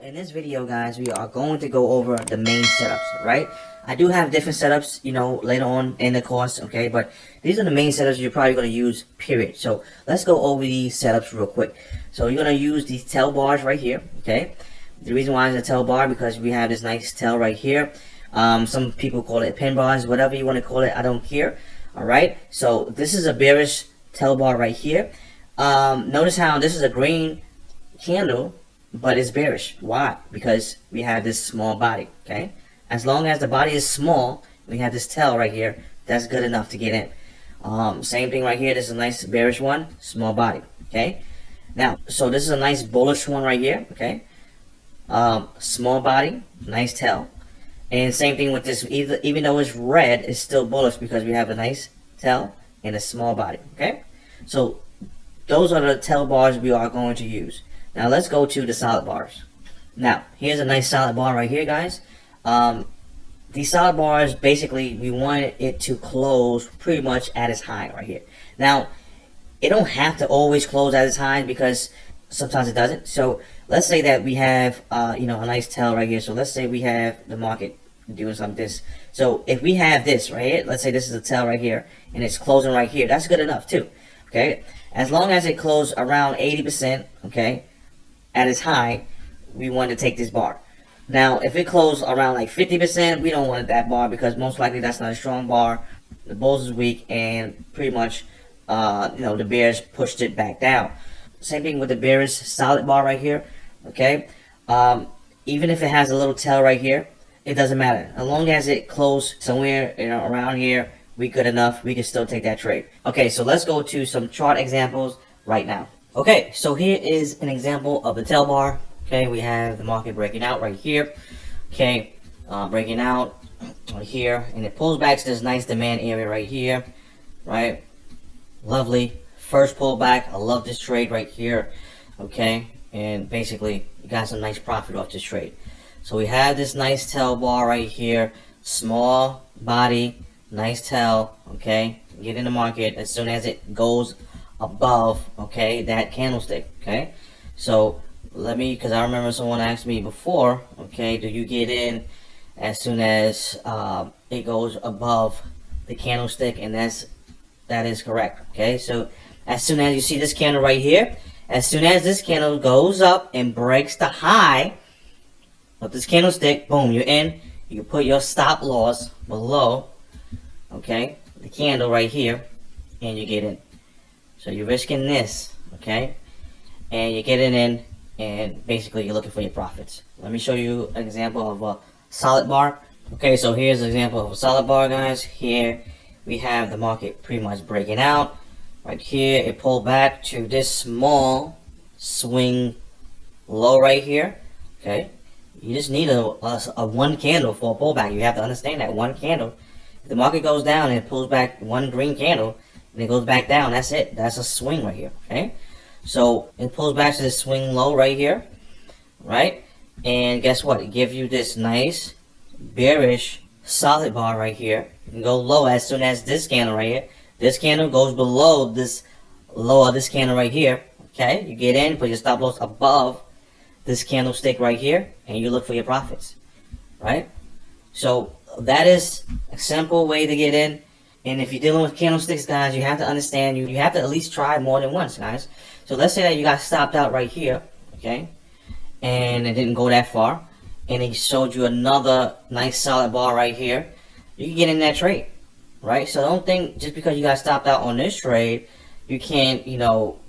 in this video, guys, we are going to go over the main setups, right? I do have different setups, you know, later on in the course, okay? But these are the main setups you're probably going to use, period. So let's go over these setups real quick. So you're going to use these tail bars right here, okay? The reason why it's a tail bar, because we have this nice tail right here. Some people call it pin bars, whatever you want to call it, I don't care. Alright, so this is a bearish tail bar right here. Notice how this is a green candle, but it's bearish. Why? Because we have this small body, okay? As long as the body is small, we have this tail right here, that's good enough to get in. Same thing right here, this is a nice bearish one, small body, okay? Now, so this is a nice bullish one right here, okay? Small body, nice tail. And same thing with this, even though it's red, it's still bullish because we have a nice tail and a small body, okay? So those are the tail bars we are going to use. Now let's go to the solid bars. Now, here's a nice solid bar right here, guys. These solid bars, basically, we want it to close pretty much at its high right here. Now, it don't have to always close at its high because sometimes it doesn't. So let's say that we have, you know, a nice tail right here. So let's say we have the market doing something this. So if we have this right here, let's say this is a tail right here, and it's closing right here. That's good enough too, okay? As long as it closes around 80%, okay, at its high, we want to take this bar. Now, if it closes around like 50%, we don't want that bar because most likely that's not a strong bar. The bulls is weak, and pretty much, you know, the bears pushed it back down. Same thing with the bearish solid bar right here, okay? Even if it has a little tail right here, it doesn't matter. As long as it closed somewhere, you know, around here, we good enough. We can still take that trade. Okay, so let's go to some chart examples right now. Okay, so here is an example of the tail bar. Okay, we have the market breaking out right here. Okay, breaking out right here, and it pulls back to this nice demand area right here, right? Lovely. First pullback. I love this trade right here. Okay, and basically you got some nice profit off this trade. So we have this nice tail bar right here, small body, nice tail. Okay, get in the market as soon as it goes above, okay, that candlestick. Okay, so let me, because I remember someone asked me before, okay, do you get in as soon as it goes above the candlestick? And that is correct. Okay, so as soon as you see this candle right here, as soon as this candle goes up and breaks the high of this candlestick, boom, you're in. You put your stop loss below, okay, the candle right here, and you get in. So you're risking this, okay, and you're getting in, and basically you're looking for your profits. Let me show you an example of a solid bar. Okay, so here's an example of a solid bar, guys. Here we have the market pretty much breaking out. Right here, it pulled back to this small swing low right here. Okay, you just need a one candle for a pullback. You have to understand that one candle. If the market goes down and it pulls back one green candle and it goes back down, that's it. That's a swing right here. Okay, so it pulls back to this swing low right here, right? And guess what? It gives you this nice bearish solid bar right here. You can go low as soon as this candle right here. This candle goes below this low of this candle right here. Okay, you get in, put your stop loss above this candlestick right here, and you look for your profits, right? So that is a simple way to get in. And if you're dealing with candlesticks, guys, you have to understand, you have to at least try more than once, guys. So let's say that you got stopped out right here, okay, and it didn't go that far, and it showed you another nice solid bar right here. You can get in that trade, right? So don't think just because you got stopped out on this trade, you can't, you know,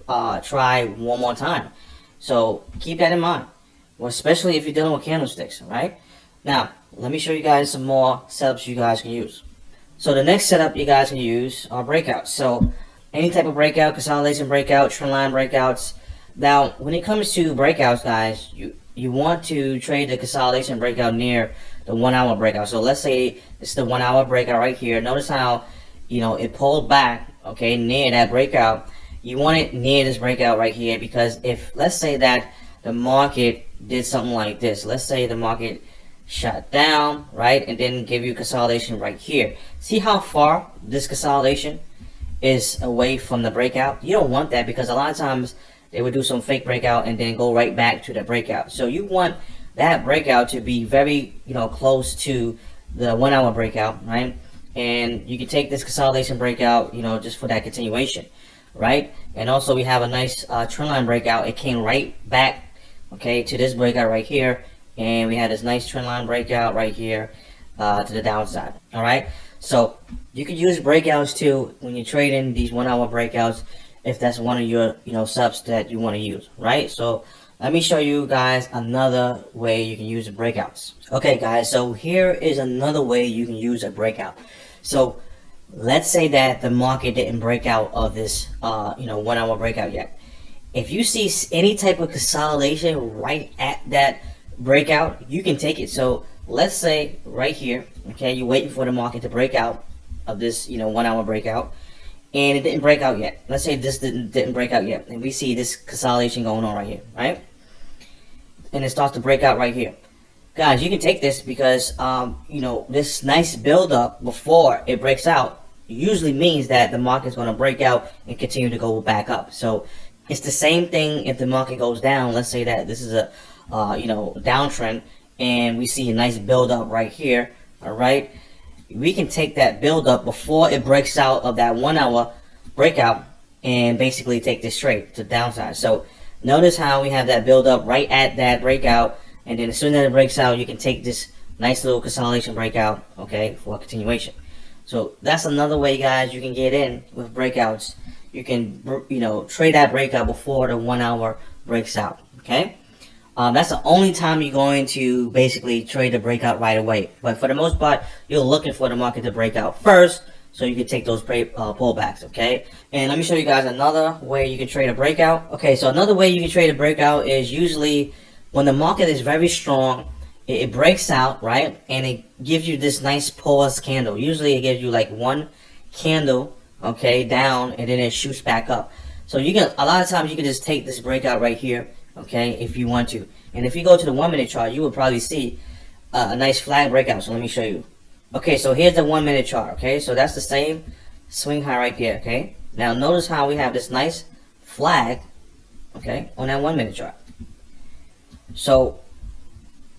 try one more time. So keep that in mind, well, especially if you're dealing with candlesticks, right? Now, let me show you guys some more setups you guys can use. So the next setup you guys can use are breakouts. So any type of breakout, consolidation breakout, trend line breakouts. Now, when it comes to breakouts, guys, you want to trade the consolidation breakout near the 1 hour breakout. So let's say it's the 1 hour breakout right here. Notice how, you know, it pulled back, okay, near that breakout. You want it near this breakout right here, because if, let's say that the market did something like this. Let's say the market shut down, right, and then give you consolidation right here. See how far this consolidation is away from the breakout? You don't want that, because a lot of times they would do some fake breakout and then go right back to the breakout. So you want that breakout to be very, close to the 1 hour breakout, right? And you can take this consolidation breakout, just for that continuation, right? And also we have a nice trend line breakout. It came right back, okay, to this breakout right here, and we had this nice trend line breakout right here to the downside. All right, so you could use breakouts too when you're trading these 1 hour breakouts, if that's one of your subs that you want to use, right? So let me show you guys another way you can use the breakouts. Okay guys, so here is another way you can use a breakout. So let's say that the market didn't break out of this 1 hour breakout yet. If you see any type of consolidation right at that breakout, you can take it. So let's say right here, okay, you're waiting for the market to break out of this 1 hour breakout, and it didn't break out yet. Let's say this didn't break out yet, and we see this consolidation going on right here, right? And it starts to break out right here. Guys, you can take this because this nice build up before it breaks out usually means that the market's going to break out and continue to go back up. So it's the same thing if the market goes down. Let's say that this is a downtrend, and we see a nice build up right here. All right, we can take that build up before it breaks out of that 1 hour breakout and basically take this trade to the downside. So notice how we have that build up right at that breakout, and then as soon as it breaks out, you can take this nice little consolidation breakout, okay, for a continuation. So that's another way, guys, you can get in with breakouts. You can trade that breakout before the 1 hour breaks out. Okay, that's the only time you're going to basically trade the breakout right away. But for the most part, you're looking for the market to break out first, so you can take those pullbacks. Okay, and let me show you guys another way you can trade a breakout. Okay, so another way you can trade a breakout is usually when the market is very strong, it breaks out, right, and it gives you this nice pause candle. Usually it gives you like one candle, okay, down, and then it shoots back up. So you can, a lot of times you can just take this breakout right here, okay, if you want to. And if you go to the 1 minute chart, you will probably see a nice flag breakout. So let me show you. Okay, so here's the 1 minute chart. Okay, so that's the same swing high right there. Okay, now notice how we have this nice flag, okay, on that 1 minute chart. So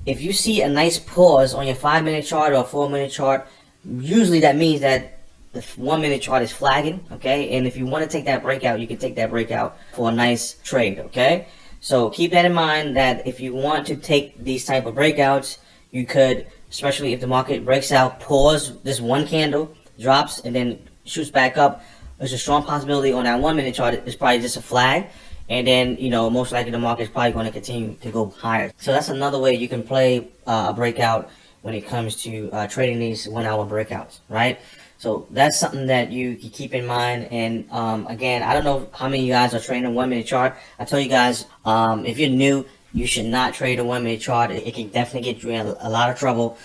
if you see a nice pause on your 5 minute chart or 4 minute chart, usually that means that the 1 minute chart is flagging. Okay, and if you want to take that breakout, you can take that breakout for a nice trade. Okay, so keep that in mind, that if you want to take these type of breakouts, you could, especially if the market breaks out, pause this one candle, drops, and then shoots back up. There's a strong possibility on that 1 minute chart it's probably just a flag, and then most likely the market is probably going to continue to go higher. So that's another way you can play a breakout when it comes to trading these 1 hour breakouts, right? So that's something that you can keep in mind. And again, I don't know how many of you guys are trading a 1 minute chart. I tell you guys, if you're new, you should not trade a 1 minute chart. It can definitely get you in a lot of trouble.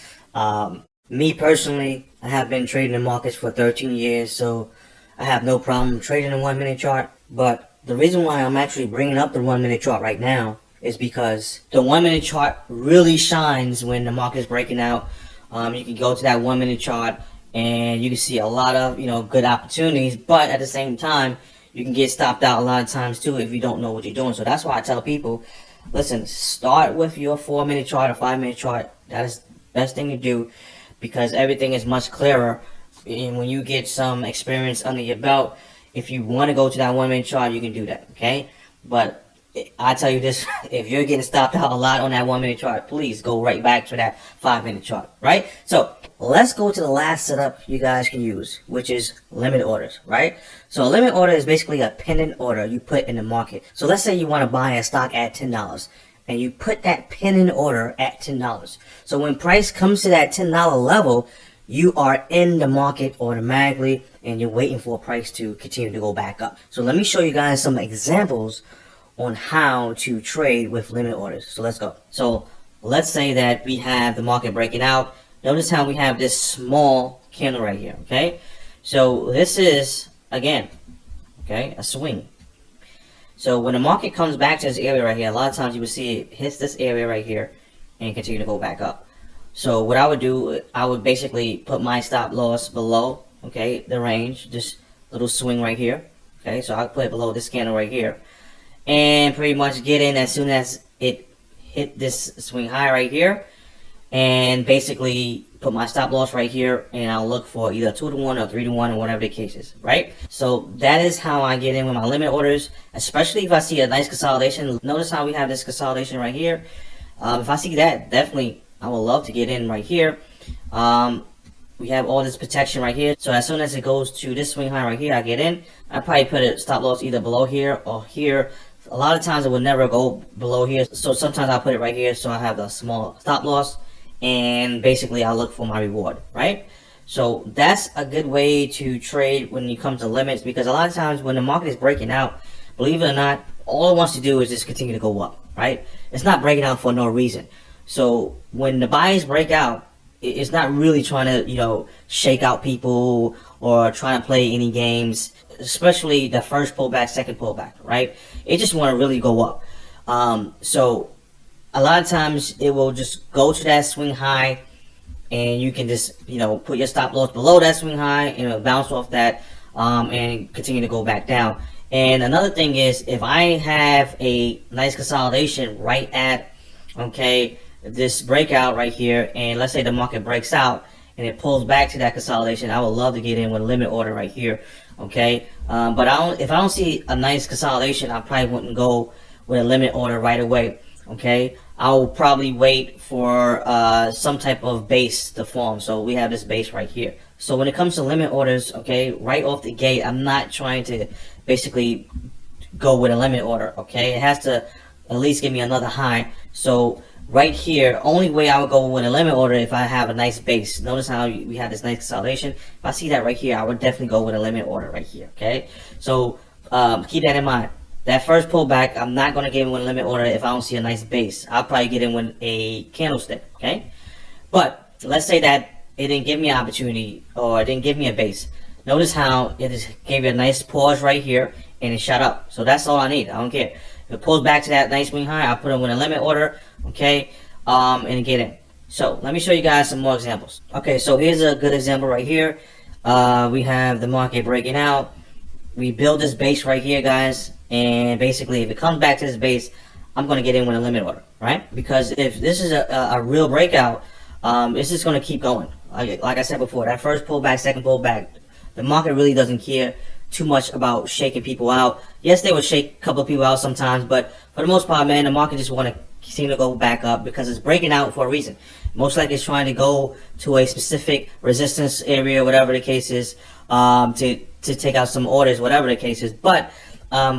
Me personally, I have been trading the markets for 13 years, so I have no problem trading a 1 minute chart. But the reason why I'm actually bringing up the 1 minute chart right now is because the 1 minute chart really shines when the market is breaking out. You can go to that 1 minute chart and you can see a lot of good opportunities, but at the same time you can get stopped out a lot of times too if you don't know what you're doing. So that's why I tell people, listen, start with your 4 minute chart or 5 minute chart. That is the best thing to do, because everything is much clearer. And when you get some experience under your belt, if you want to go to that 1 minute chart, you can do that. Okay, but I tell you this, if you're getting stopped out a lot on that 1 minute chart, please go right back to that 5 minute chart, right? So let's go to the last setup you guys can use, which is limit orders, right? So a limit order is basically a pending order you put in the market. So let's say you want to buy a stock at $10 and you put that pending order at $10. So when price comes to that $10 level, you are in the market automatically and you're waiting for a price to continue to go back up. So let me show you guys some examples on how to trade with limit orders. So let's go. So let's say that we have the market breaking out. Notice how we have this small candle right here. Okay, so this is, again, okay, a swing. So when the market comes back to this area right here, a lot of times you will see it hits this area right here and continue to go back up. So what I would do, I would basically put my stop loss below, okay, the range, this little swing right here. Okay, so I'll put it below this candle right here, and pretty much get in as soon as it hit this swing high right here, and basically put my stop loss right here, and I'll look for either 2-to-1 or 3-to-1 or whatever the case is, right? So that is how I get in with my limit orders, especially if I see a nice consolidation. Notice how we have this consolidation right here. If I see that, definitely I would love to get in right here. We have all this protection right here, so as soon as it goes to this swing high right here, I get in. I probably put a stop loss either below here or here. A lot of times it will never go below here, so sometimes I'll put it right here so I have a small stop loss, and basically I'll look for my reward, right? So that's a good way to trade when you come to limits, because a lot of times when the market is breaking out, believe it or not, all it wants to do is just continue to go up, right? It's not breaking out for no reason. So when the buys break out, it's not really trying to, you know, shake out people or trying to play any games, especially the first pullback, second pullback, right? It just want to really go up. So a lot of times it will just go to that swing high, and you can just, you know, put your stop loss below that swing high, and it'll bounce off that, and continue to go back down. And another thing is, if I have a nice consolidation right at, okay, this breakout right here, and let's say the market breaks out and it pulls back to that consolidation, I would love to get in with a limit order right here, okay? But if I don't see a nice consolidation, I probably wouldn't go with a limit order right away, okay? I'll probably wait for some type of base to form. So we have this base right here. So when it comes to limit orders, okay, right off the gate, I'm not trying to basically go with a limit order, okay? It has to at least give me another high. So right here, only way I would go with a limit order if I have a nice base. Notice how we have this nice consolidation. If I see that right here, I would definitely go with a limit order right here, okay? So keep that in mind. That first pullback, I'm not going to get in with a limit order if I don't see a nice base. I'll probably get in with a candlestick, okay? But let's say that it didn't give me an opportunity, or it didn't give me a base. Notice how it just gave you a nice pause right here, and it shot up. So that's all I need. I don't care. If it pulls back to that nice swing high, I'll put in with a limit order, okay, and get in. So let me show you guys some more examples. Okay, so here's a good example right here. We have the market breaking out. We build this base right here, guys, and basically if it comes back to this base, I'm going to get in with a limit order, right? Because if this is a real breakout, it's just going to keep going. Like I said before, that first pullback, second pullback, the market really doesn't care too much about shaking people out. Yes, they will shake a couple of people out sometimes, but for the most part, man, the market just want to continue to go back up because it's breaking out for a reason. Most likely it's trying to go to a specific resistance area, whatever the case is, to take out some orders, whatever the case is. But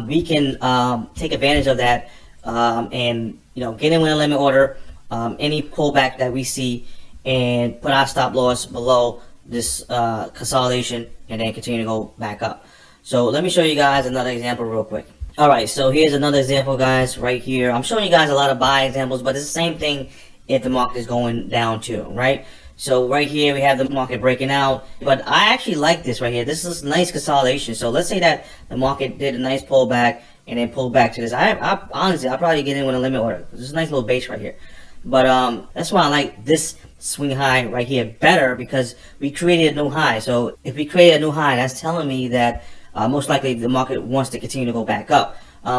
we can take advantage of that, and, you know, get in with a limit order, any pullback that we see, and put our stop loss below this consolidation, and then continue to go back up. So let me show you guys another example real quick. Alright, so here's another example, guys, right here. I'm showing you guys a lot of buy examples, but it's the same thing if the market is going down too, right? So right here we have the market breaking out, but I actually like this right here. This is nice consolidation. So let's say that the market did a nice pullback and then pulled back to this. I honestly, I'll probably get in with a limit order. This is a nice little base right here. But that's why I like this swing high right here better, because we created a new high. So if we create a new high, that's telling me that most likely the market wants to continue to go back up.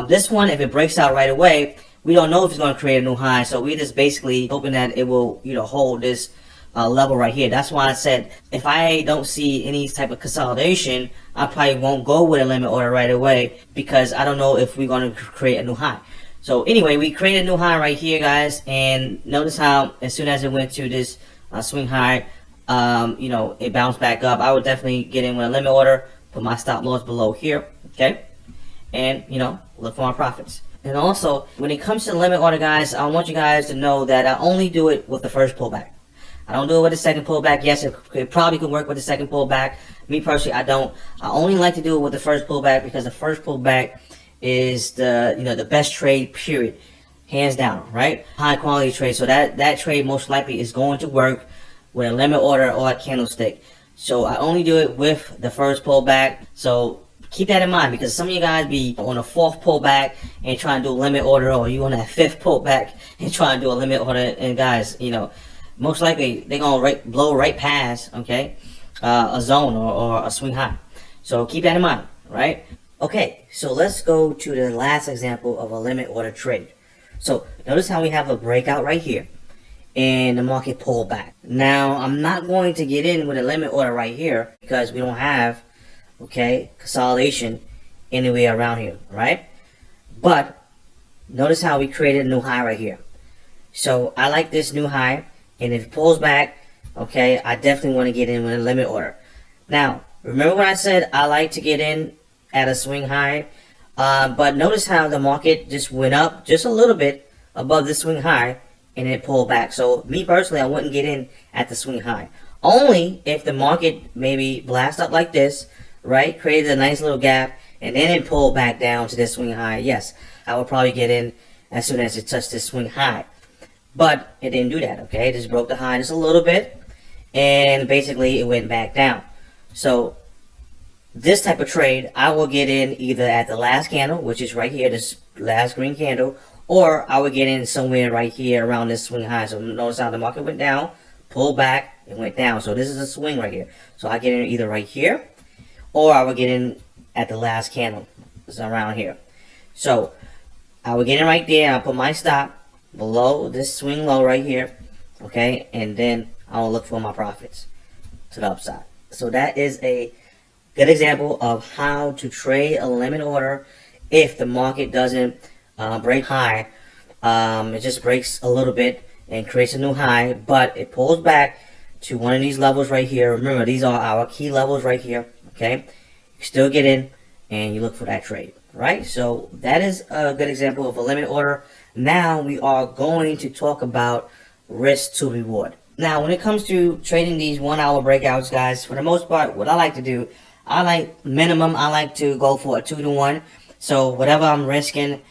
This one, if it breaks out right away, we don't know if it's going to create a new high. So we're just basically hoping that it will, you know, hold this level right here. That's why I said if I don't see any type of consolidation, I probably won't go with a limit order right away, because I don't know if we're going to create a new high. So anyway, we created a new high right here, guys, and notice how as soon as it went to this swing high, you know, it bounced back up. I would definitely get in with a limit order, put my stop loss below here, okay, and, you know, look for my profits. And also, when it comes to the limit order, guys, I want you guys to know that I only do it with the first pullback. I don't do it with the second pullback. Yes, it probably could work with the second pullback. Me personally, I don't. I only like to do it with the first pullback, because the first pullback is the, you know, the best trade, period, hands down, right? High quality trade. So that trade most likely is going to work with a limit order or a candlestick. So I only do it with the first pullback. So keep that in mind, because some of you guys be on a fourth pullback and try and do a limit order, or you on that fifth pullback and try and do a limit order. And guys, you know, most likely they're gonna blow right past, okay, a zone or a swing high. So keep that in mind, right? Okay, so let's go to the last example of a limit order trade. So notice how we have a breakout right here and the market pulled back. Now I'm not going to get in with a limit order right here because we don't have, okay, consolidation anywhere around here, right? But notice how we created a new high right here. So I like this new high, and if it pulls back, okay, I definitely want to get in with a limit order. Now, remember when I said I like to get in at a swing high? But notice how the market just went up just a little bit above the swing high, and it pulled back. So me personally, I wouldn't get in at the swing high. Only if the market maybe blast up like this, right? Created a nice little gap, and then it pulled back down to this swing high. Yes, I would probably get in as soon as it touched this swing high. But it didn't do that, okay? It just broke the high just a little bit, and basically it went back down. So this type of trade, I will get in either at the last candle, which is right here, this last green candle, or I would get in somewhere right here around this swing high. So notice how the market went down, pulled back, and went down. So this is a swing right here. So I get in either right here, or I would get in at the last candle. It's around here. So I would get in right there, I'll put my stop below this swing low right here, okay, and then I'll look for my profits to the upside. So that is a good example of how to trade a limit order if the market doesn't break high. It just breaks a little bit and creates a new high, but it pulls back to one of these levels right here. Remember, these are our key levels right here, okay? You still get in and you look for that trade, right? So that is a good example of a limit order. Now we are going to talk about risk to reward. Now, when it comes to trading these 1 hour breakouts, guys, for the most part, what I like to do, I like to go for a 2-to-1. So whatever I'm risking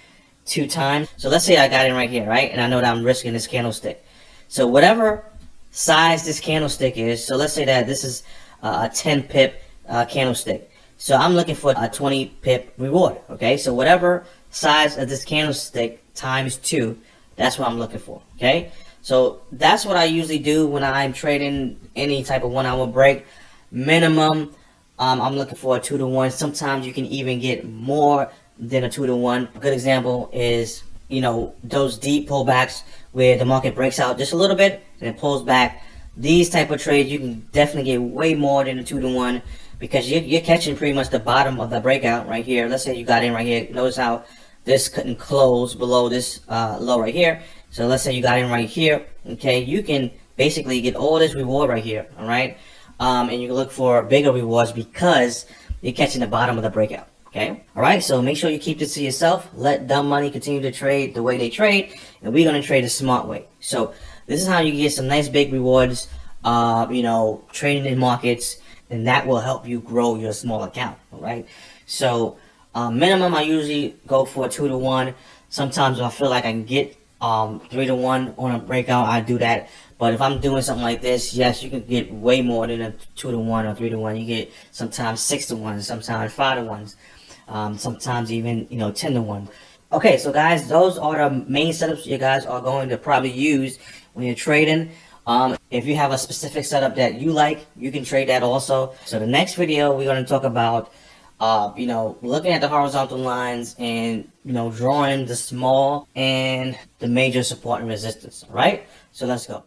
2 times. So let's say I got in right here, right? And I know that I'm risking this candlestick. So whatever size this candlestick is, so let's say that this is a 10 pip candlestick. So I'm looking for a 20 pip reward, okay? So whatever size of this candlestick times 2, that's what I'm looking for, okay? So that's what I usually do when I'm trading any type of 1 hour break. Minimum, I'm looking for a 2-to-1. Sometimes you can even get more than a 2-to-1. A good example is, you know, those deep pullbacks where the market breaks out just a little bit and it pulls back. These type of trades, you can definitely get way more than a 2-to-1 because you're catching pretty much the bottom of the breakout right here. Let's say you got in right here. Notice how this couldn't close below this low right here. So let's say you got in right here. Okay, you can basically get all this reward right here. All right, and you can look for bigger rewards because you're catching the bottom of the breakout. Okay, all right. So make sure you keep this to yourself. Let dumb money continue to trade the way they trade, and we're gonna trade the smart way. So this is how you get some nice big rewards. You know, trading in markets, and that will help you grow your small account. All right. So minimum, I usually go for a 2-to-1. Sometimes if I feel like I can get 3-to-1 on a breakout, I do that. But if I'm doing something like this, yes, you can get way more than a 2-to-1 or 3-to-1. You get sometimes 6-to-1, sometimes 5-to-1s, sometimes even 10-to-1. Okay, so guys, those are the main setups you guys are going to probably use when you're trading. If you have a specific setup that you like, you can trade that also. So the next video, we're going to talk about looking at the horizontal lines and, drawing the small and the major support and resistance. All right, so let's go.